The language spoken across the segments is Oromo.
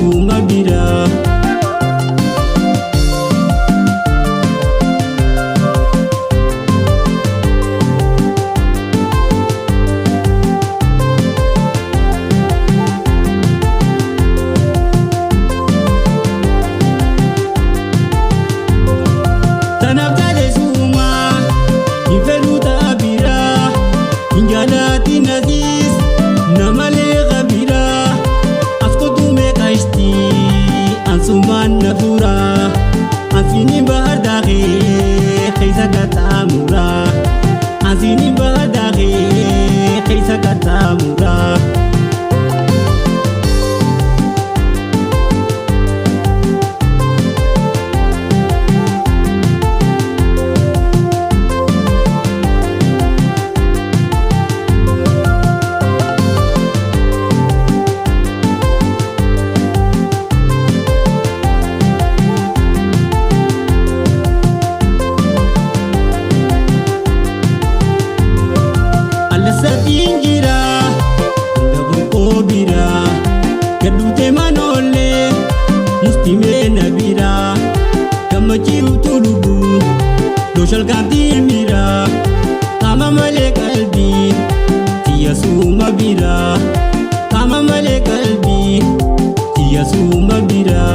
suma bira. Ansuman nafura, ansini bardaghe, khaysa katamura. Ansini bardaghe, khaysa katamura. Injira, dabur obira, kadute manole, mustime nabira, kamachi utulubu, doshal kanti mira, kama male kalbi, tiya suma bira, kama male kalbi, tiya suma bira.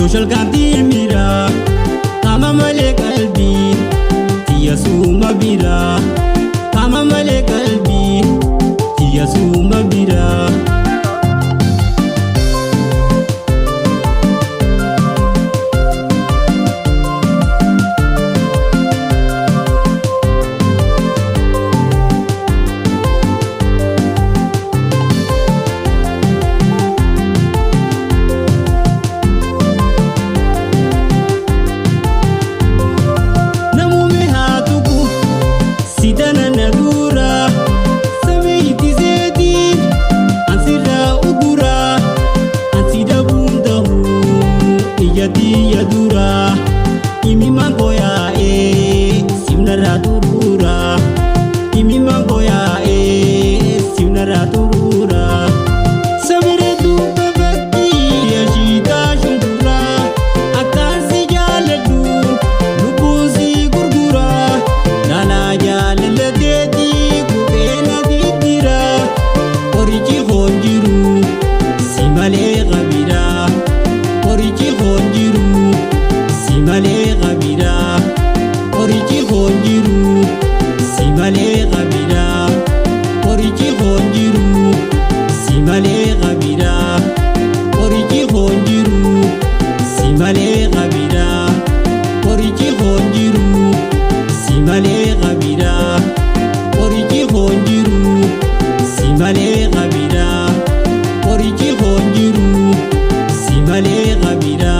Doshal kanti mira, kama male kalbi, tiya suma bira, kama male kalbi, tiya suma bira. Dura, imi mangoya simnara turura, imi mangoya simnara turura. Sabire tu bebeki yashita shundura, akansi jaladu, lubuzi gurgura, nala jalala dedi kubena didira, orichi honjiru, simale gabira, orichi honjiru. Simale gabira, orichi honjiru. Simale gabira, orichi honjiru. Simale gabira, orichi honjiru. Simale gabira, orichi honjiru. Simale gabira, orichi honjiru. Simale gabira, orichi honjiru. Simale gabira.